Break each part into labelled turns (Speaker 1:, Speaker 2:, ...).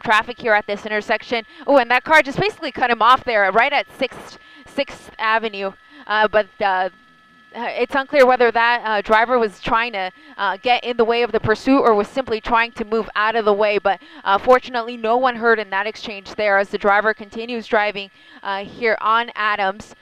Speaker 1: traffic here at this intersection. Oh, and that car just basically cut him off there right at 6th Avenue. But it's unclear whether that driver was trying to get in the way of the pursuit or was simply trying to move out of the way. But fortunately, no one hurt in that exchange there as the driver continues driving here on Adams,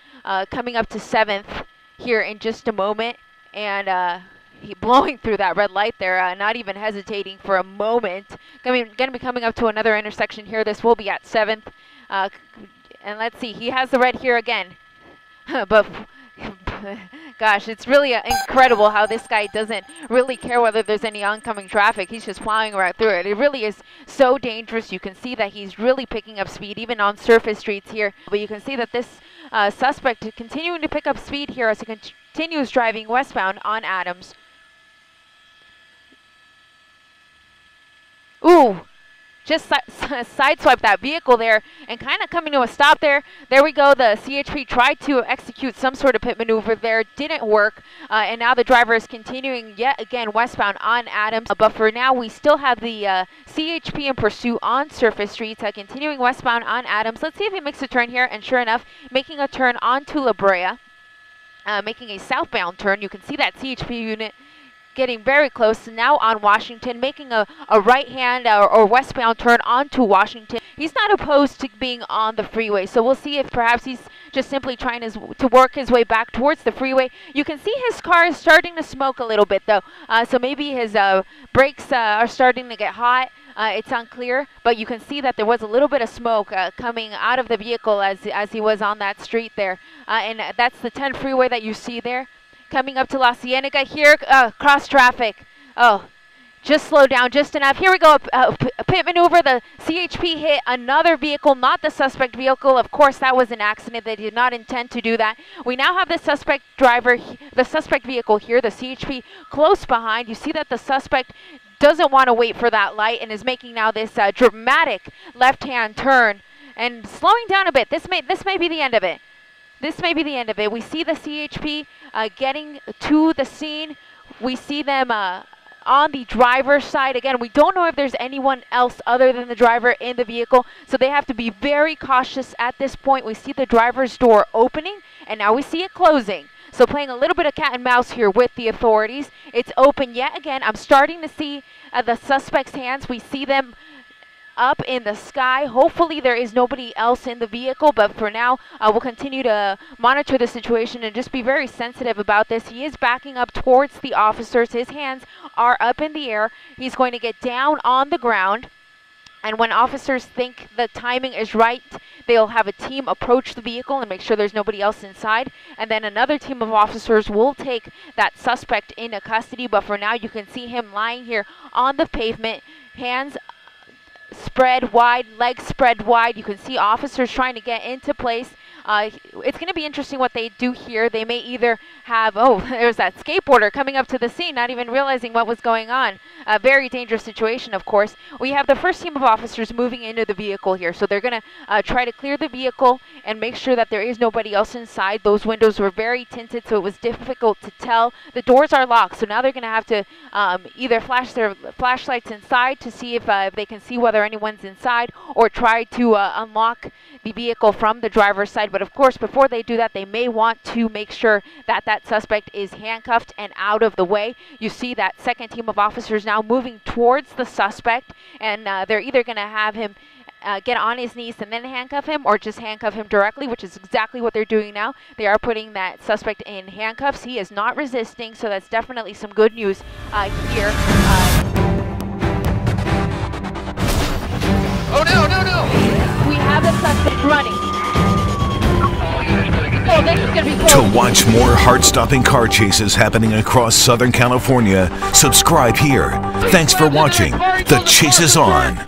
Speaker 1: coming up to 7th here in just a moment. And he blowing through that red light there, not even hesitating for a moment. Going to be coming up to another intersection here. This will be at 7th. And let's see, he has the red here again. But gosh, it's really incredible how this guy doesn't really care whether there's any oncoming traffic. He's just plowing right through it. It really is so dangerous. You can see that he's really picking up speed even on surface streets here. But you can see that this suspect is continuing to pick up speed here as he continues driving westbound on Adams. Ooh, just sideswiped that vehicle there and kind of coming to a stop there. There we go. The CHP tried to execute some sort of pit maneuver there. Didn't work. And now the driver is continuing yet again westbound on Adams. But for now, we still have the CHP in pursuit on surface streets, continuing westbound on Adams. Let's see if he makes a turn here. And sure enough, making a turn onto La Brea, making a southbound turn. You can see that CHP unit getting very close now on Washington, making a right hand or westbound turn onto Washington. He's not opposed to being on the freeway, so we'll see if perhaps he's just simply trying to work his way back towards the freeway. You can see his car is starting to smoke a little bit though, so maybe his brakes are starting to get hot. It's unclear, but you can see that there was a little bit of smoke coming out of the vehicle as he was on that street there. And that's the 10 freeway that you see there. Coming up to La Cienega here, cross traffic. Oh, just slow down just enough. Here we go, a pit maneuver. The CHP hit another vehicle, not the suspect vehicle. Of course, that was an accident. They did not intend to do that. We now have the suspect driver, the suspect vehicle here, the CHP close behind. You see that the suspect doesn't want to wait for that light and is making now this dramatic left-hand turn and slowing down a bit. This may be the end of it. This may be the end of it. We see the CHP getting to the scene. We see them on the driver's side. Again, we don't know if there's anyone else other than the driver in the vehicle, so they have to be very cautious at this point. We see the driver's door opening, and now we see it closing. So playing a little bit of cat and mouse here with the authorities. It's open yet again. I'm starting to see the suspect's hands. We see them up in the sky. Hopefully there is nobody else in the vehicle, but for now we'll continue to monitor the situation and just be very sensitive about this. He is backing up towards the officers. His hands are up in the air. He's going to get down on the ground, and when officers think the timing is right, they'll have a team approach the vehicle and make sure there's nobody else inside, and then another team of officers will take that suspect into custody. But for now, you can see him lying here on the pavement, hands spread wide, legs spread wide. You can see officers trying to get into place. It's going to be interesting what they do here. They may either have, oh, there's that skateboarder coming up to the scene, not even realizing what was going on. A very dangerous situation, of course. We have the first team of officers moving into the vehicle here. So they're going to try to clear the vehicle and make sure that there is nobody else inside. Those windows were very tinted, so it was difficult to tell. The doors are locked, so now they're going to have to either flash their flashlights inside to see if they can see whether anyone's inside, or try to unlock the vehicle from the driver's side. But of course, before they do that, they may want to make sure that that suspect is handcuffed and out of the way. You see that second team of officers now moving towards the suspect, and they're either going to have him get on his knees and then handcuff him, or just handcuff him directly, which is exactly what they're doing now. They are putting that suspect in handcuffs. He is not resisting, so that's definitely some good news here.
Speaker 2: Oh no, no, no!
Speaker 1: We have the suspect running. Oh, this is going to be close.
Speaker 3: To watch more heart-stopping car chases happening across Southern California, subscribe here. Thanks for watching. The Chase is on.